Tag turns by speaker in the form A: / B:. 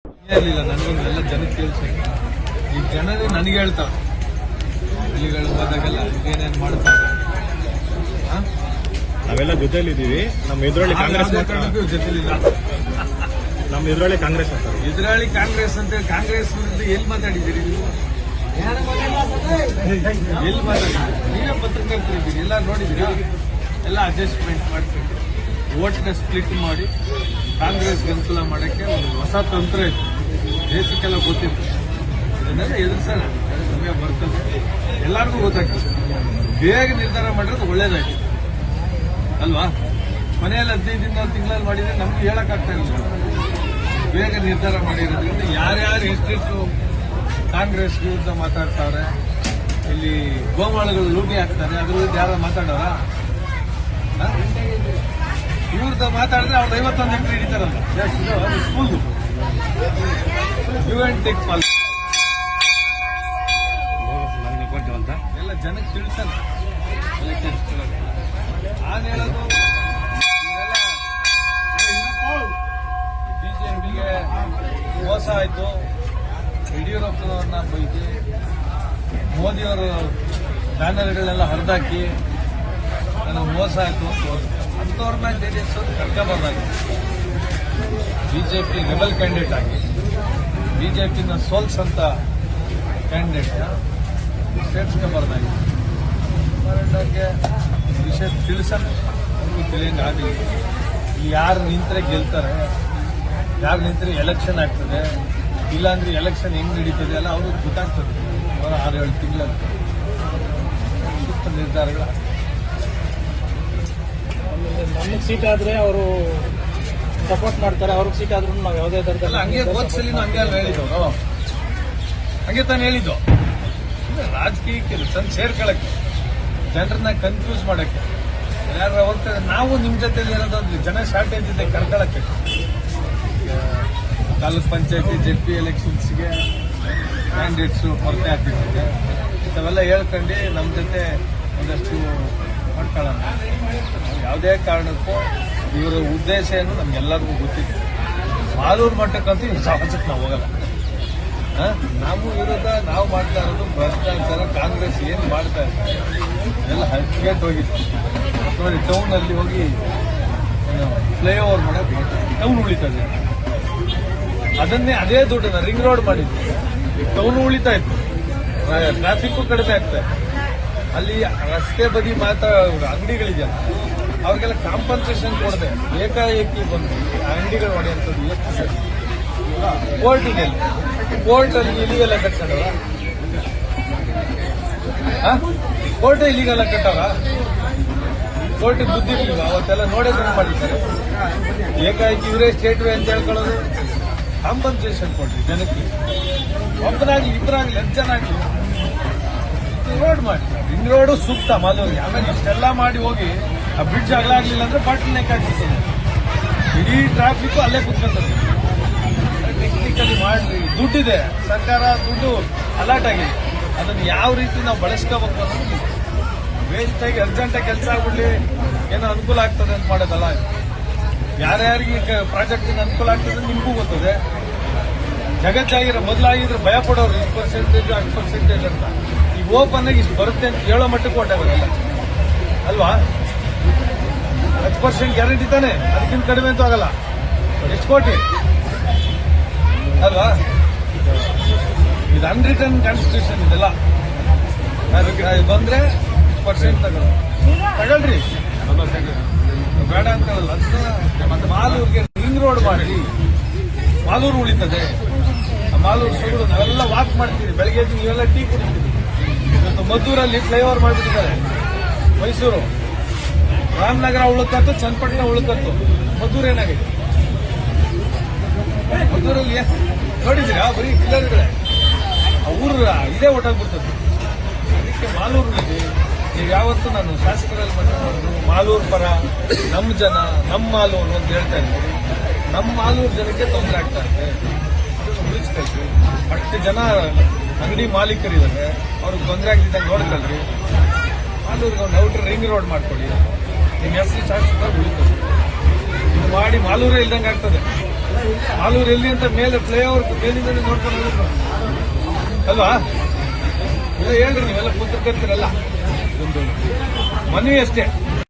A: ಇರಲಿಲ್ಲ ನನಗೊಂದು ಎಲ್ಲ ಜನಕ್ಕೆ ಕೇಳಿಸಿ ಈ ಜನರೇ ನನಗೆ ಹೇಳ್ತಾರೆ ಹಳ್ಳಿಗಳು ಹೋದಾಗೆಲ್ಲ ಏನೇನು ಮಾಡ್ತಾರೆ.
B: ನಾವೆಲ್ಲ ಜೊತೆಲಿದ್ದೀವಿ. ನಮ್ಮ ಎದುರಲ್ಲಿ ಕಾಂಗ್ರೆಸ್
A: ಜೊತೆಲಿಲ್ಲ.
B: ನಮ್ಮ ಎದುರಲ್ಲಿ ಕಾಂಗ್ರೆಸ್ ಅಂತಾರೆ.
A: ಎದುರಾಳಿ ಕಾಂಗ್ರೆಸ್ ಅಂತ ಕಾಂಗ್ರೆಸ್ ವಿರುದ್ಧ ಎಲ್ಲಿ ಮಾತಾಡಿದ್ದೀರಿ ನೀವು? ಎಲ್ಲಿ ಮಾತಾಡಿದ್ದೀರಿ? ನೀವೇ ಪತ್ರಕರ್ತರಿದ್ದೀರಿ, ಎಲ್ಲ ನೋಡಿದ್ದೀರಾ? ಎಲ್ಲ ಅಡ್ಜಸ್ಟ್ಮೆಂಟ್ ಮಾಡ್ತೀವಿ. ಓಟ್ನ ಸ್ಪ್ಲಿಟ್ ಮಾಡಿ ಕಾಂಗ್ರೆಸ್ಗೆ ಅನುಕೂಲ ಮಾಡೋಕ್ಕೆ ಒಂದು ಹೊಸ ತಂತ್ರ ಇತ್ತು. ದೇಶಕ್ಕೆಲ್ಲ ಗೊತ್ತಿತ್ತು. ಇದನ್ನೆಲ್ಲ ಎದುರಿಸೋಣ, ಸಮಯ ಬರ್ತದೆ, ಎಲ್ಲರಿಗೂ ಗೊತ್ತಾಗ್ತದೆ. ಬೇಗ ನಿರ್ಧಾರ ಮಾಡಿರೋದು ಒಳ್ಳೇದಾಯ್ತು ಅಲ್ವಾ? ಮನೆಯಲ್ಲಿ 15 ದಿನ ತಿಂಗಳಲ್ಲಿ ಮಾಡಿದ್ರೆ ನಮ್ಗೆ ಹೇಳಕ್ಕಾಗ್ತಾ ಇಲ್ಲ. ಬೇಗ ನಿರ್ಧಾರ ಮಾಡಿರೋದ್ರಿಂದ ಯಾರ್ಯಾರು ಎಷ್ಟೆಷ್ಟು ಕಾಂಗ್ರೆಸ್ ವಿರುದ್ಧ ಮಾತಾಡ್ತಾರೆ, ಇಲ್ಲಿ ಗೋಮಾಳಗಳು ಲೂಟಿ ಹಾಕ್ತಾರೆ, ಅದ್ರ ವಿರುದ್ಧ ಯಾರು ಮಾತಾಡೋರ? ಇವ್ರದ್ದು ಮಾತಾಡಿದ್ರೆ ಅವ್ರು 51 ಎಕರೆ ಹಿಡಿತಾರಲ್ಲ, ಸ್ಕೂಲ್ ಯು ಅಂಡ್ ಟೇಕ್ ಪಾಲ್ ಅಂತ ಎಲ್ಲ ಜನಕ್ಕೆ ತಿಳಿಸಲ್ಲ. ನಾನು ಹೇಳೋದು ಬಿಜೆಪಿಗೆ ಮೋಸ ಆಯ್ತು. ಯಡಿಯೂರಪ್ಪನವ್ರನ್ನ ಬೈದು ಮೋದಿಯವರು ಬ್ಯಾನರ್ಗಳೆಲ್ಲ ಹರಿದಾಕಿ ನನಗೆ ಮೋಸ ಆಯ್ತು ಅಂಥವ್ರನ್ನ ಜೆಡಿಎಸ್ ಕರ್ಕೋಬಾರ್ದಾಗಿತ್ತು. ಬಿಜೆಪಿ ರೆಬಲ್ ಕ್ಯಾಂಡಿಡೇಟ್ ಆಗಿ ಬಿಜೆಪಿನ ಸೋಲ್ಸಂತ ಕ್ಯಾಂಡಿಡೇಟ್ ಸೇರ್ಸ್ಕೋಬಾರ್ದಾಗಿತ್ತು. ವಿಷಯ ತಿಳಿಸೋಣ, ತಿಳಿಯಂಗೆ ಆಗಲಿ. ಇಲ್ಲಿ ಯಾರು ನಿಂತರೆ ಗೆಲ್ತಾರೆ, ಯಾರು ನಿಂತರೆ ಎಲೆಕ್ಷನ್ ಆಗ್ತದೆ, ಇಲ್ಲಾಂದ್ರೆ ಎಲೆಕ್ಷನ್ ಹೆಂಗ್ ನಡೀತದೆ ಎಲ್ಲ ಅವ್ರಿಗೆ ಗೊತ್ತಾಗ್ತದೆ. 6-7 ತಿಂಗಳಲ್ಲಿ ಸೂಕ್ತ ನಿರ್ಧಾರಗಳು.
C: ನಮಗೆ ಸೀಟ್ ಆದ್ರೆ ಅವರು ಸಪೋರ್ಟ್ ಮಾಡ್ತಾರೆ, ಅವ್ರಿಗೆ ಸೀಟ್ ಆದ್ರೂ ನಾವು ಯಾವುದೇ
A: ಥರದಲ್ಲ. ಹಂಗೆ ಓದ್ಸಲಿನೂ ಹಂಗೆ ಅಲ್ಲ ಹೇಳಿದ್ದವರು, ಹಂಗೆ ತಾನು ಹೇಳಿದ್ದು. ರಾಜಕೀಯಕ್ಕೆ ತಂದು ಸೇರ್ಕೊಳ್ಳಕ್ಕೆ, ಜನರನ್ನ ಕನ್ಫ್ಯೂಸ್ ಮಾಡಕ್ಕೆ, ಯಾರು ಹೋಗ್ತಾರೆ. ನಾವು ನಿಮ್ಮ ಜೊತೆಲಿ ಇರೋದು ಜನ ಶಾರ್ಟೇಜ್ ಇದೆ ಕರ್ಕೊಳ್ಳಕ್ಕೆ. ತಾಲೂಕ್ ಪಂಚಾಯತಿ ಜೆಪಿ ಎಲೆಕ್ಷನ್ಸ್ಗೆ ಕ್ಯಾಂಡಿಡೇಟ್ಸು ಕೊರತೆ ಆಗ್ತಿರ್ತದೆ. ಇಂಥವೆಲ್ಲ ಹೇಳ್ಕೊಂಡು ನಮ್ಮ ಜೊತೆ ಒಂದಷ್ಟು ಮಾಡ್ಕೊಳ್ಳೋಣ. ಯಾವುದೇ ಕಾರಣಕ್ಕೂ ಇವರ ಉದ್ದೇಶ ಏನು ನಮ್ಗೆಲ್ಲರಿಗೂ ಗೊತ್ತಿದೆ. ಮಾಲೂರು ಮಟ್ಟಕ್ಕಂತೂ ಇವ್ರ ಸಾಹಸಕ್ಕೆ ನಾವು ಹೋಗಲ್ಲ. ನಾವು ವಿರುದ್ಧ ನಾವು ಮಾಡ್ತಾ ಇರೋದು ಭ್ರಷ್ಟಾಚಾರ. ಕಾಂಗ್ರೆಸ್ ಏನು ಮಾಡ್ತಾ ಇದ್ದಾರೆ ಎಲ್ಲ ಹಚ್ಚಿಗೆಟ್ಟು ಹೋಗಿತ್ತು. ನೋಡಿ, ಟೌನಲ್ಲಿ ಹೋಗಿ ಫ್ಲೈಓವರ್ ಮಾಡೋಕೆ ಟೌನ್ ಉಳಿತದೆ. ಅದನ್ನೇ ಅದೇ ದುಡ್ಡನ್ನ ರಿಂಗ್ ರೋಡ್ ಮಾಡಿದ್ವಿ, ಟೌನ್ ಉಳಿತಾ ಇತ್ತು, ಟ್ರಾಫಿಕ್ಕು ಕಡಿಮೆ ಆಗ್ತಾ ಇತ್ತು. ಅಲ್ಲಿ ರಸ್ತೆ ಬದಿ ಅಂಗಡಿಗಳಿದೆಯಲ್ಲ ಅವ್ರಿಗೆಲ್ಲ ಕಾಂಪನ್ಸೇಷನ್ ಕೊಡದೆ ಏಕಾಏಕಿ ಬಂದು ಅಂಗಡಿಗಳು ಹೊಡೆಯುವಂಥದ್ದು ಎಷ್ಟು ಸರಿ. ಕೋರ್ಟಲ್ಲಿ ಇಲ್ಲಿಗೆಲ್ಲ ಕಟ್ಕೊಂಡವ್ರ? ಕೋರ್ಟ್ ಇಲ್ಲಿಗೆಲ್ಲ ಕಟ್ಟವ್ರ? ಕೋರ್ಟಿಗೆ ಬುದ್ಧಿ ಇರ್ಲಿಲ್ಲ ಅವತ್ತೆಲ್ಲ ನೋಡೋದನ್ನ ಮಾಡಿದ್ದಾರೆ. ಏಕಾಏಕಿ ಇವರೇ ಸ್ಟೇಟ್ ವೇ ಅಂತ ಹೇಳ್ಕೊಳ್ಳೋದು. ಕಾಂಪನ್ಸೇಷನ್ ಕೊಡ್ರಿ ಜನಕ್ಕೆ, ಒಬ್ಬನಾಗ್ಲಿ ಇಬ್ಬರಾಗ್ಲಿ 10 ಜನ ಆಗ್ಲಿ ರೋಡ್ ಮಾಡಿ. ರಿಂಗ್ ರೋಡು ಸೂಕ್ತ ಮಾಲೂರಿಗೆ. ಆಮೇಲೆ ಇಷ್ಟೆಲ್ಲ ಮಾಡಿ ಹೋಗಿ ಆ ಬ್ರಿಡ್ಜ್ ಅಗಲಾಗ್ಲಿಲ್ಲ ಅಂದ್ರೆ ಬಾಟಲ್ ನೆಕ್ ಆಗ್ತದೆ. ಇಡೀ ಟ್ರಾಫಿಕ್ ಅಲ್ಲೇ ಕುತ್ಕೊತದೆ. ಟೆಕ್ನಿಕಲಿ ಮಾಡ್ರಿ, ದುಡ್ಡಿದೆ, ಸರ್ಕಾರ ದುಡ್ಡು ಅಲಾಟ್ ಆಗಿದೆ. ಅದನ್ನು ಯಾವ ರೀತಿ ನಾವು ಬಳಸ್ಕೋಬೇಕು ಅನ್ನೋದು ವೇಸ್ಟ್ ಆಗಿ ಅರ್ಜೆಂಟಾಗಿ ಕೆಲಸ ಆಗ್ಬಿಡ್ಲಿ, ಏನೋ ಅನುಕೂಲ ಆಗ್ತದೆ ಅಂತ ಮಾಡೋದಲ್ಲ. ಯಾರ್ಯಾರಿಗೆ ಪ್ರಾಜೆಕ್ಟಿನ ಅನುಕೂಲ ಆಗ್ತದೆ ನಿಮಗೂ ಗೊತ್ತದೆ. ಜಗತ್ತಾಗಿರೋ ಮೊದಲಾಗಿದ್ರೆ ಭಯ ಪಡೋರು 20% 10% ಅಂತ. ಈಗ ಓಪನ್ ಆಗಿ ಇಷ್ಟು ಬರುತ್ತೆ ಅಂತ ಹೇಳೋ ಮಟ್ಟಕ್ಕೆ ಹೊಟ್ಟಾಗಲ್ಲ ಅಲ್ವಾ? 10% ಗ್ಯಾರಂಟಿ ತಾನೆ, ಅದಕ್ಕಿಂತ ಕಡಿಮೆ ಅಂತೂ ಆಗಲ್ಲ. ಎಷ್ಟು ಕೋಟಿ ಅಲ್ವಾ? ಇದು ಅನ್ರಿಟರ್ನ್ ಕಾನ್ಸ್ಟಿಟ್ಯೂಷನ್ ಇದೆಲ್ಲ. ಬಂದ್ರೆ 10% ತಗೊಳ್ರಿ, ಬೇಡ ಅಂತಲ್ಲ. ಮತ್ತೆ ಮಾಲೂರಿಗೆ ರಿಂಗ್ ರೋಡ್ ಮಾಡಿ, ಮಾಲೂರು ಉಳಿತದೆ. ಮಾಲೂರು ಸುಗಳು ನಾವೆಲ್ಲ ವಾಕ್ ಮಾಡ್ತೀವಿ. ಬೆಳಗ್ಗೆ ನೀವೆಲ್ಲ ಟೀ ಕುಡಿತೀವಿ. ಇವತ್ತು ಮದ್ದೂರಲ್ಲಿ ಫ್ಲೈಓವರ್ ಮಾಡಿಬಿಟ್ಟಿದ್ದಾರೆ. ಮೈಸೂರು ರಾಮನಗರ ಉಳುಕತ್ತು, ಚನ್ನಪಟ್ಟಣ ಉಳುಕತ್ತು. ಮದ್ದೂರು ಏನಾಗಿದೆ? ಮದ್ದೂರಲ್ಲಿ ನೋಡಿದ್ದೀರಾ? ಬರೀ ಕಿಲರ್ಗಳೇ. ಆ ಊರು ಇದೇ ಒಟ್ಟಾಗ್ಬಿಡ್ತದೆ. ಅದಕ್ಕೆ ಮಾಲೂರಿನಲ್ಲಿ ನೀವು ಯಾವತ್ತೂ ನಾನು ಶಾಸಕರಲ್ಲಿ ಮಾತಾಡೋದು ಮಾಲೂರು ಪರ, ನಮ್ಮ ಜನ, ನಮ್ಮ ಮಾಲೂರು ಅಂತ ಹೇಳ್ತಾ ಇದ್ದೀನಿ. ನಮ್ಮ ಮಾಲೂರು ಜನಕ್ಕೆ ತೊಂದರೆ ಆಗ್ತಾ ಇದೆ, ಅದನ್ನು ಉಳಿಸ್ಕೊಳ್ರಿ. ಅಷ್ಟು ಜನ ಅಂಗಡಿ ಮಾಲೀಕರಿದ್ದಾರೆ, ಅವ್ರಿಗೆ ತೊಂದರೆ ಆಗ್ತಿದ್ದಂಗೆ ನೋಡ್ಕೊಳ್ರಿ. ಮಾಲೂರಿಗೆ ಒಂದು ಔಟರ್ ರಿಂಗ್ ರೋಡ್ ಮಾಡ್ಕೊಳ್ಳಿ. ನಿಮ್ಮ ಹೆಸರು ಶಾಸಕರು ಉಳಿತದೆ. ಇದು ಮಾಡಿ ಮಾಲೂರೇ ಇಲ್ದಂಗೆ ಆಗ್ತದೆ. ಆಲೂರು ಎಲ್ಲಿ ಅಂತ ಮೇಲೆ ಫ್ಲೈಓವರ್ ಮೇಲಿಂದ ನೋಡ್ಕೊಂಡು ಹೋಗಿದ್ರು ಅಲ್ವಾ? ಇಲ್ಲ ಹೇಳ್ರಿ, ನೀವೆಲ್ಲ ಪುಸ್ತಕರ್ತೀರಲ್ಲ, ಒಂದು ಮನವಿ ಅಷ್ಟೇ.